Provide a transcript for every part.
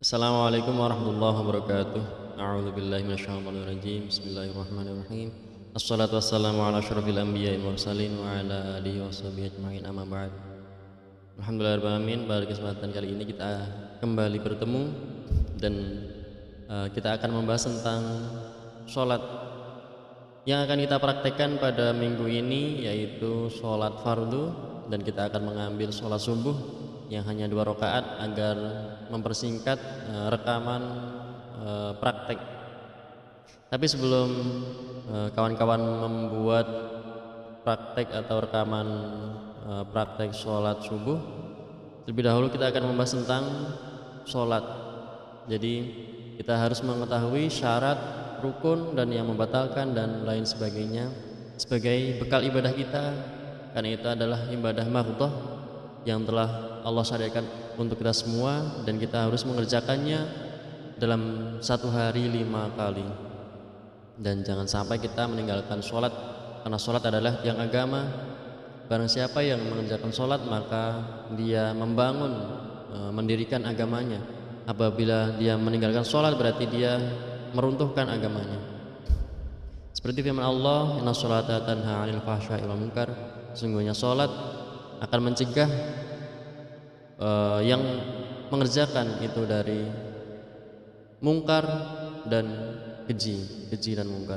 Assalamualaikum warahmatullahi wabarakatuh. A'udzu billahi minasyaitonir rajim. Bismillahirrahmanirrahim. Assalatu wassalamu ala asyrofil anbiya'i wal mursalin wa ala alihi washabihi ajmain, amma ba'd. Alhamdulillahirabbil alamin. Pada kesempatan kali ini kita kembali bertemu dan kita akan membahas tentang sholat yang akan kita praktekkan pada minggu ini, yaitu sholat fardu, dan kita akan mengambil sholat subuh yang hanya 2 rakaat agar mempersingkat rekaman praktek. Tapi sebelum kawan-kawan membuat praktek atau rekaman praktek sholat subuh, terlebih dahulu kita akan membahas tentang sholat. Jadi kita harus mengetahui syarat, rukun, dan yang membatalkan dan lain sebagainya sebagai bekal ibadah kita, karena itu adalah ibadah mardhah yang telah Allah syariatkan untuk kita semua, dan kita harus mengerjakannya dalam satu hari 5 kali. Dan jangan sampai kita meninggalkan sholat, karena sholat adalah tiang agama. Barang siapa yang mengerjakan sholat, maka dia membangun, mendirikan agamanya. Apabila dia meninggalkan sholat, berarti dia meruntuhkan agamanya. Seperti firman Allah, inna sholata tanha 'anil fahsya'i wal munkar, sesungguhnya sholat akan mencegah yang mengerjakan itu dari mungkar dan keji dan mungkar.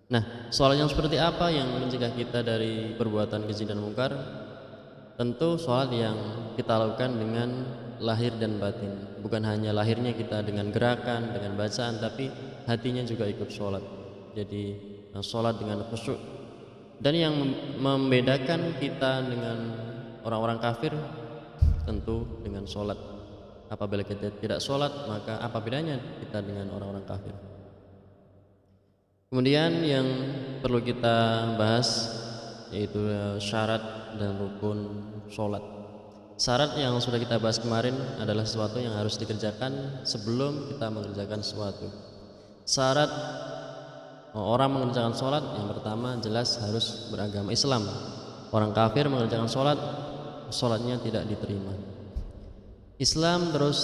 Nah, sholat yang seperti apa yang mencegah kita dari perbuatan keji dan mungkar? Tentu sholat yang kita lakukan dengan lahir dan batin. Bukan hanya lahirnya kita dengan gerakan, dengan bacaan, tapi hatinya juga ikut sholat. Jadi sholat dengan khusyuk. Dan yang membedakan kita dengan orang-orang kafir tentu dengan sholat. Apabila kita tidak sholat, maka apa bedanya kita dengan orang-orang kafir? Kemudian yang perlu kita bahas yaitu syarat dan rukun sholat. Syarat yang sudah kita bahas kemarin adalah sesuatu yang harus dikerjakan sebelum kita mengerjakan sesuatu. Syarat orang mengerjakan sholat yang pertama jelas harus beragama Islam. Orang kafir mengerjakan sholat, sholatnya tidak diterima. Islam. Terus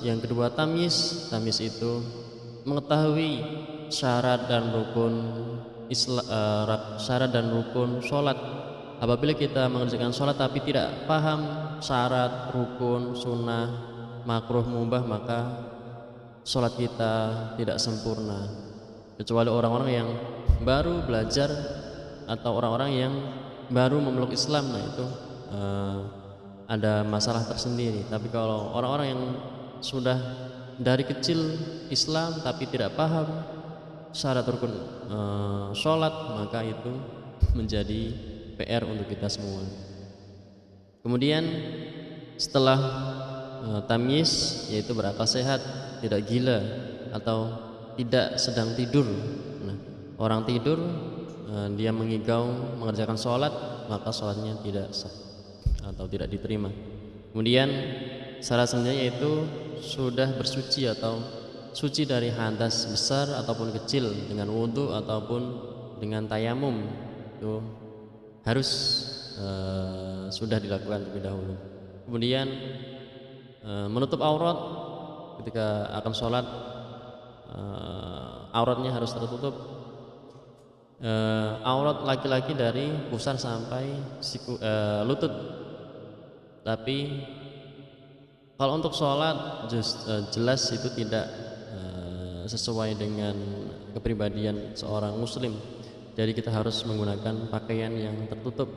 yang kedua tamyiz. Tamyiz itu mengetahui syarat dan rukun syarat dan rukun sholat. Apabila kita mengerjakan sholat tapi tidak paham syarat, rukun, sunnah, makruh, mubah, maka sholat kita tidak sempurna. Kecuali orang-orang yang baru belajar atau orang-orang yang baru memeluk Islam, nah itu ada masalah tersendiri. Tapi kalau orang-orang yang sudah dari kecil Islam tapi tidak paham syarat rukun sholat, maka itu menjadi PR untuk kita semua. Kemudian setelah tamyiz, yaitu berakal sehat, tidak gila atau tidak sedang tidur. Nah, orang tidur dia mengigau mengerjakan sholat, maka sholatnya tidak sah atau tidak diterima. Kemudian syarat selanjutnya yaitu sudah bersuci atau suci dari hadas besar ataupun kecil dengan wudhu ataupun dengan tayamum. Itu harus sudah dilakukan terlebih dahulu. Kemudian menutup aurat ketika akan sholat, auratnya harus tertutup. Aurat laki-laki dari pusar sampai lutut. Tapi kalau untuk sholat jelas itu tidak sesuai dengan kepribadian seorang muslim. Jadi kita harus menggunakan pakaian yang tertutup.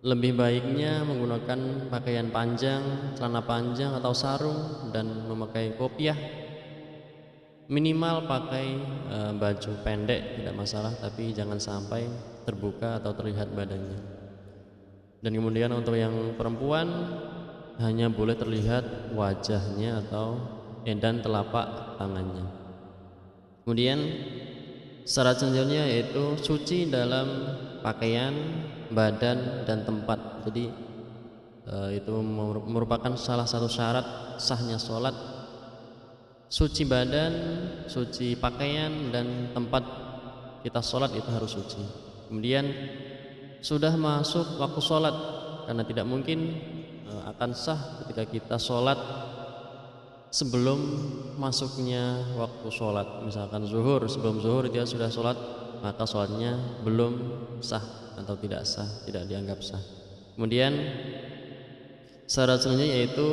Lebih baiknya menggunakan pakaian panjang, celana panjang atau sarung, dan memakai kopiah. Minimal pakai baju pendek tidak masalah, tapi jangan sampai terbuka atau terlihat badannya. Dan kemudian untuk yang perempuan hanya boleh terlihat wajahnya atau dan telapak tangannya. Kemudian syarat selanjutnya yaitu suci dalam pakaian, badan, dan tempat. Jadi itu merupakan salah satu syarat sahnya sholat. Suci badan, suci pakaian, dan tempat kita sholat itu harus suci. Kemudian sudah masuk waktu sholat, karena tidak mungkin akan sah ketika kita sholat sebelum masuknya waktu sholat. Misalkan zuhur, sebelum zuhur dia sudah sholat, maka sholatnya belum sah atau tidak sah, tidak dianggap sah. Kemudian syarat selanjutnya yaitu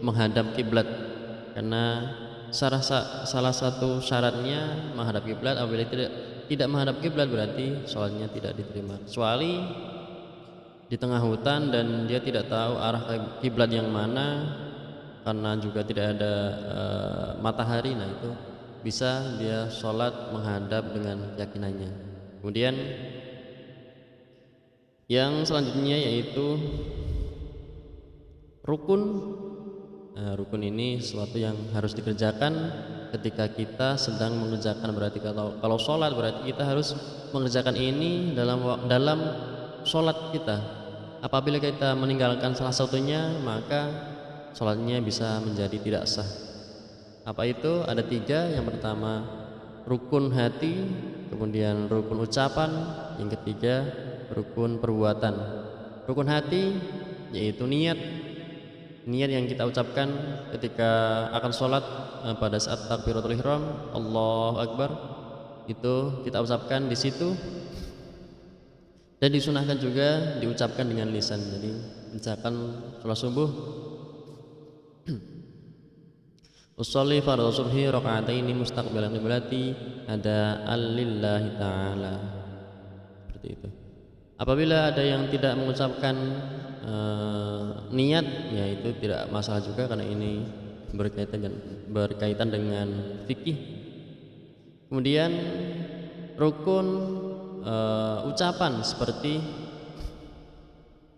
menghadap kiblat, karena salah satu syaratnya menghadap kiblat. Apabila tidak menghadap kiblat berarti sholatnya tidak diterima, kecuali di tengah hutan dan dia tidak tahu arah kiblat yang mana, karena juga tidak ada matahari. Nah itu bisa dia sholat menghadap dengan keyakinannya. Kemudian yang selanjutnya yaitu rukun. Rukun ini sesuatu yang harus dikerjakan ketika kita sedang mengerjakan. Berarti kalau sholat berarti kita harus mengerjakan ini dalam sholat kita. Apabila kita meninggalkan salah satunya, maka sholatnya bisa menjadi tidak sah. Apa itu? Ada 3. Yang pertama rukun hati, kemudian rukun ucapan, yang ketiga rukun perbuatan. Rukun hati yaitu niat yang kita ucapkan ketika akan sholat. Pada saat takbiratul ihram, Allahu Akbar, itu kita ucapkan di situ. Dan disunahkan juga diucapkan dengan lisan. Jadi misalkan sholat subuh, usolli fardhu subhi raka'ataini mustaqbilan qiblati ada lillahi ta'ala, seperti itu. Apabila ada yang tidak mengucapkan niat, ya itu tidak masalah juga, karena ini berkaitan dengan fikih. Kemudian rukun ucapan seperti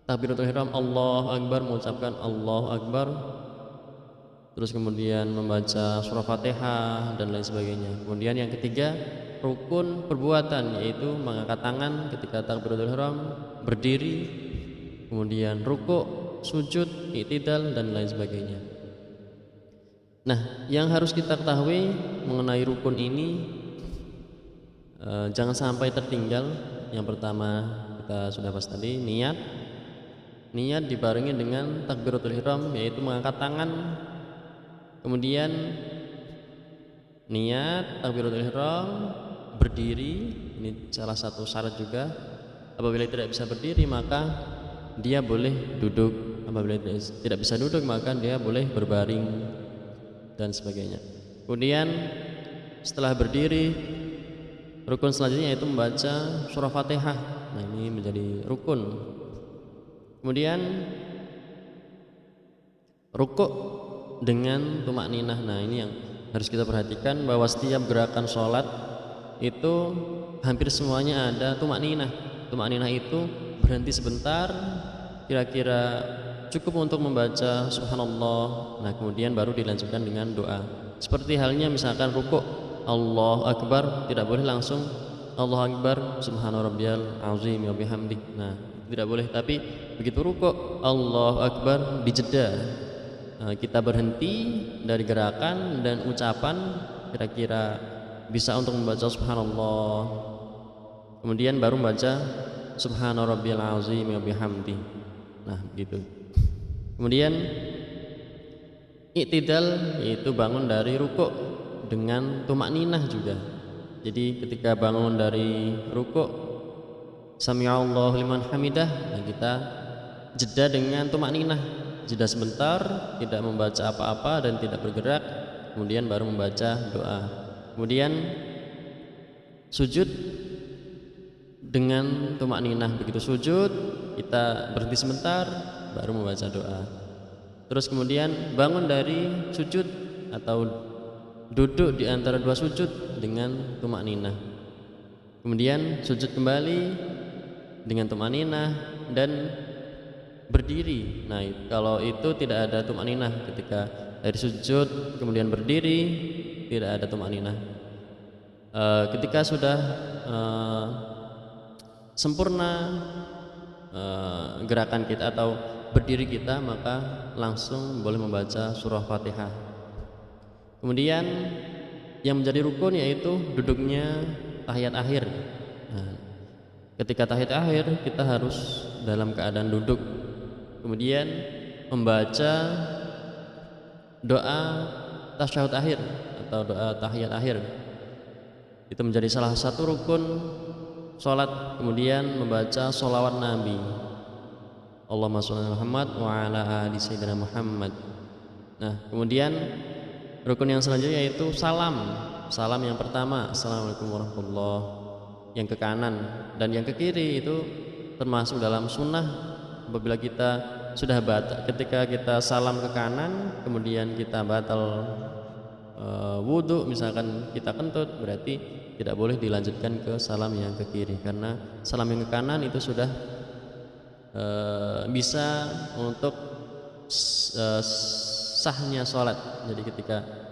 takbiratul ihram, Allahu Akbar, mengucapkan Allahu Akbar, terus kemudian membaca surah Fatihah dan lain sebagainya. Kemudian yang ketiga rukun perbuatan, yaitu mengangkat tangan ketika takbiratul ihram, berdiri, kemudian rukuk, sujud, i'tidal dan lain sebagainya. Nah, yang harus kita ketahui mengenai rukun ini, jangan sampai tertinggal. Yang pertama kita sudah bahas tadi, niat dibarengi dengan takbiratul ihram, yaitu mengangkat tangan, kemudian niat, takbiratul ihram, berdiri. Ini salah satu syarat juga. Apabila tidak bisa berdiri maka dia boleh duduk, apabila tidak bisa duduk maka dia boleh berbaring dan sebagainya. Kemudian setelah berdiri, rukun selanjutnya yaitu membaca surah Fatihah. Nah ini menjadi rukun. Kemudian rukuk dengan tumakninah. Nah ini yang harus kita perhatikan, bahwa setiap gerakan sholat itu hampir semuanya ada tumakninah. Tumakninah itu berhenti sebentar, kira-kira cukup untuk membaca subhanallah. Nah kemudian baru dilanjutkan dengan doa. Seperti halnya misalkan rukuk, Allahu Akbar, tidak boleh langsung Allahu Akbar subhana rabbiyal azim wa bihamdi. Nah tidak boleh, tapi begitu rukuk Allahu Akbar dijeda. Kita berhenti dari gerakan dan ucapan, kira-kira bisa untuk membaca subhanallah, kemudian baru membaca subhana rabbiyal azim wa bihamdi. Nah begitu. Kemudian i'tidal yaitu bangun dari rukuk dengan tumakninah juga. Jadi ketika bangun dari rukuk, sami'allahu liman hamidah, nah kita jeda dengan tumakninah, jeda sebentar, tidak membaca apa-apa dan tidak bergerak, kemudian baru membaca doa. Kemudian sujud dengan tumakninah, begitu sujud kita berhenti sebentar baru membaca doa. Terus kemudian bangun dari sujud atau duduk di antara dua sujud dengan tumakninah, kemudian sujud kembali dengan tumakninah dan berdiri. Nah kalau itu tidak ada tumakninah, ketika dari sujud kemudian berdiri tidak ada tumakninah. Ketika sudah sempurna gerakan kita atau berdiri kita, maka langsung boleh membaca surah Fatihah. Kemudian yang menjadi rukun yaitu duduknya tahiyat akhir. Nah, ketika tahiyat akhir kita harus dalam keadaan duduk, kemudian membaca doa tasyahud akhir atau doa tahiyat akhir. Itu menjadi salah satu rukun sholat. Kemudian membaca sholawat Nabi, Allahumma sholli ala Muhammad wa ala ali sayyidina Muhammad. Nah, kemudian rukun yang selanjutnya yaitu salam. Salam yang pertama, assalamualaikum warahmatullahi, yang ke kanan, dan yang ke kiri itu termasuk dalam sunnah. Apabila kita sudah batal, ketika kita salam ke kanan kemudian kita batal wudhu, misalkan kita kentut, berarti tidak boleh dilanjutkan ke salam yang ke kiri, karena salam yang ke kanan itu sudah bisa untuk sahnya sholat. Jadi ketika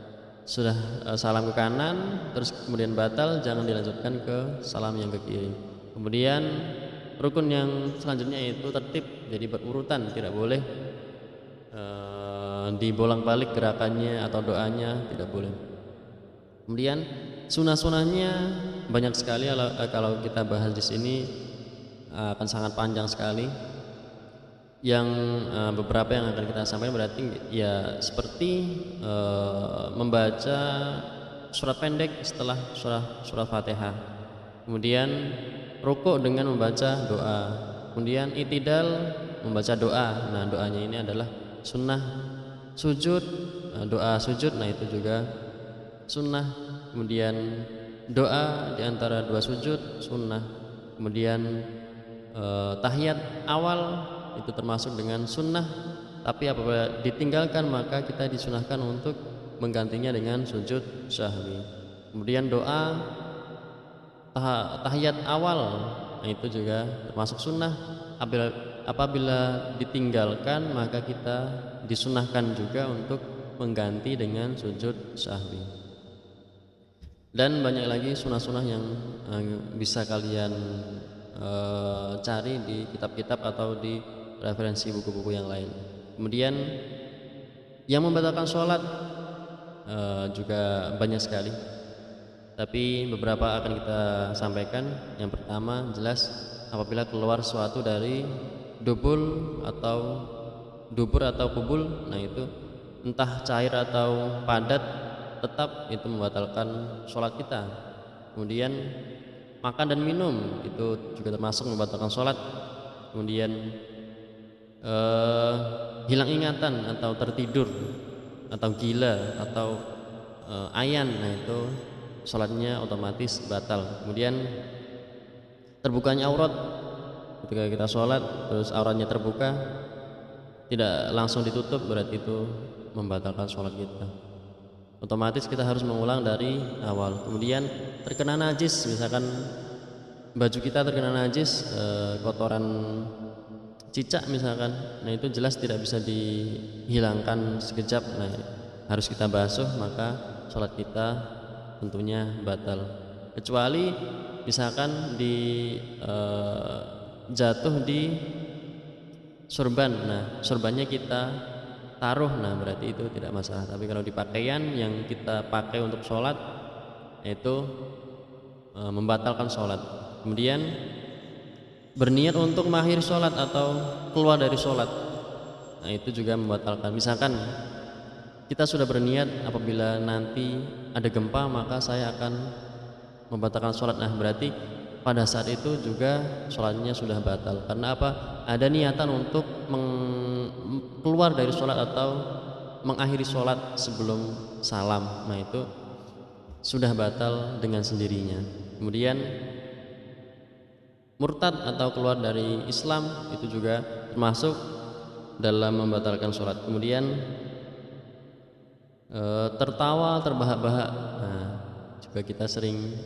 sudah salam ke kanan terus kemudian batal, jangan dilanjutkan ke salam yang ke kiri. Kemudian rukun yang selanjutnya itu tertib, jadi berurutan, tidak boleh dibolak-balik gerakannya atau doanya, tidak boleh. Kemudian sunah-sunahnya banyak sekali, kalau kita bahas di sini akan sangat panjang sekali. Yang beberapa yang akan kita sampaikan berarti ya seperti membaca surat pendek setelah surat Fatihah, kemudian rukuk dengan membaca doa, kemudian i'tidal membaca doa. Nah, doanya ini adalah sunnah. Sujud, doa sujud, nah itu juga sunnah. Kemudian doa di antara dua sujud sunnah. Kemudian tahiyat awal itu termasuk dengan sunnah, tapi apabila ditinggalkan maka kita disunahkan untuk menggantinya dengan sujud sahwi. Kemudian doa tahiyat awal, nah itu juga termasuk sunnah. Apabila ditinggalkan maka kita disunahkan juga untuk mengganti dengan sujud sahwi. Dan banyak lagi sunnah-sunnah yang bisa kalian cari di kitab-kitab atau di referensi buku-buku yang lain. Kemudian yang membatalkan sholat juga banyak sekali, tapi beberapa akan kita sampaikan. Yang pertama, jelas apabila keluar suatu dari dubur atau kubul, nah itu entah cair atau padat, tetap itu membatalkan sholat kita. Kemudian makan dan minum itu juga termasuk membatalkan sholat. Kemudian hilang ingatan atau tertidur atau gila atau ayan, nah itu sholatnya otomatis batal. Kemudian terbukanya aurat, ketika kita sholat terus auratnya terbuka tidak langsung ditutup, berarti itu membatalkan sholat kita. Otomatis kita harus mengulang dari awal. Kemudian terkena najis, misalkan baju kita terkena najis, kotoran cicak misalkan, nah itu jelas tidak bisa dihilangkan sekejap, nah harus kita basuh, maka sholat kita tentunya batal. Kecuali misalkan jatuh di sorban, nah sorbannya kita taruh, nah berarti itu tidak masalah. Tapi kalau di pakaian yang kita pakai untuk sholat, itu membatalkan sholat. Kemudian berniat untuk mengakhiri sholat atau keluar dari sholat, nah itu juga membatalkan. Misalkan kita sudah berniat apabila nanti ada gempa maka saya akan membatalkan sholat, nah berarti pada saat itu juga sholatnya sudah batal. Karena apa? Ada niatan untuk keluar dari sholat atau mengakhiri sholat sebelum salam, nah itu sudah batal dengan sendirinya. Kemudian murtad atau keluar dari Islam itu juga termasuk dalam membatalkan sholat. Kemudian tertawa terbahak-bahak, nah juga kita sering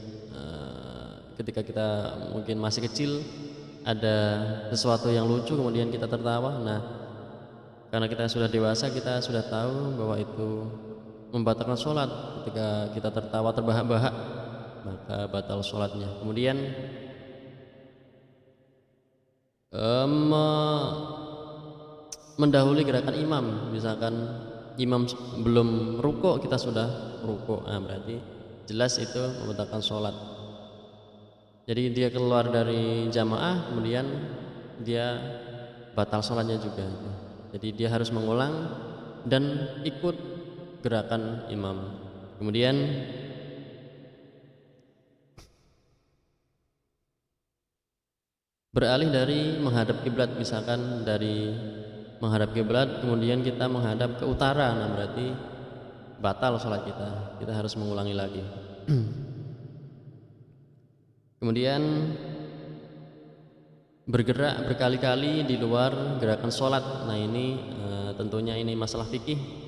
ketika kita mungkin masih kecil ada sesuatu yang lucu kemudian kita tertawa, nah karena kita sudah dewasa kita sudah tahu bahwa itu membatalkan sholat. Ketika kita tertawa terbahak-bahak maka batal sholatnya. Kemudian mendahului gerakan imam, misalkan imam belum rukuk kita sudah rukuk, nah berarti jelas itu membatalkan sholat. Jadi dia keluar dari jamaah kemudian dia batal sholatnya juga. Jadi dia harus mengulang dan ikut gerakan imam. Kemudian beralih dari menghadap kiblat, misalkan dari menghadap kiblat kemudian kita menghadap ke utara, nah berarti batal sholat kita, kita harus mengulangi lagi. Kemudian bergerak berkali-kali di luar gerakan sholat, nah ini tentunya ini masalah fikih.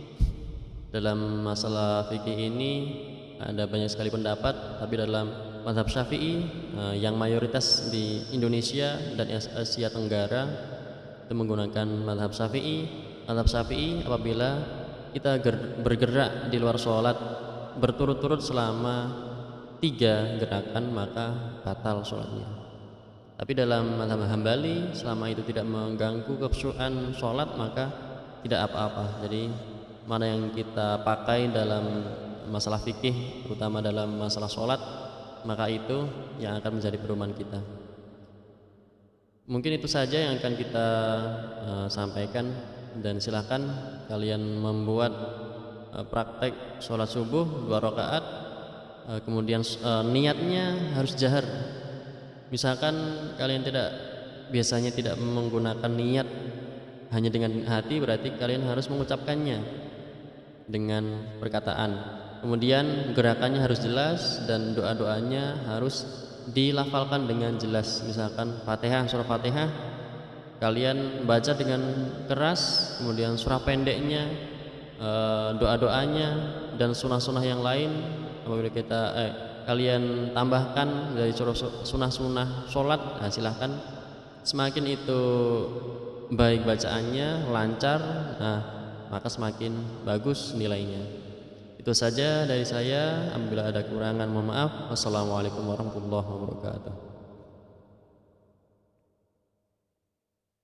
Dalam masalah fikih ini ada banyak sekali pendapat, tapi dalam mazhab Syafi'i yang mayoritas di Indonesia dan Asia Tenggara itu menggunakan mazhab Syafi'i. Mazhab Syafi'i apabila kita bergerak di luar sholat berturut-turut selama 3 gerakan maka batal sholatnya. Tapi dalam mazhab Hambali selama itu tidak mengganggu kekhusyuan sholat maka tidak apa-apa. Jadi mana yang kita pakai dalam masalah fikih, terutama dalam masalah sholat, maka itu yang akan menjadi pedoman kita. Mungkin itu saja yang akan kita sampaikan, dan silahkan kalian membuat praktek sholat subuh 2 rakaat, kemudian niatnya harus jahar. Misalkan kalian biasanya tidak menggunakan niat, hanya dengan hati, berarti kalian harus mengucapkannya dengan perkataan. Kemudian gerakannya harus jelas dan doa-doanya harus dilafalkan dengan jelas. Misalkan Fatihah, surah Fatihah kalian baca dengan keras, kemudian surah pendeknya, doa-doanya dan sunah-sunah yang lain apabila kalian tambahkan dari sunah-sunah sholat, nah silahkan. Semakin itu baik bacaannya, lancar, nah maka semakin bagus nilainya. Itu saja dari saya. Apabila ada kekurangan mohon maaf. Wassalamualaikum warahmatullahi wabarakatuh.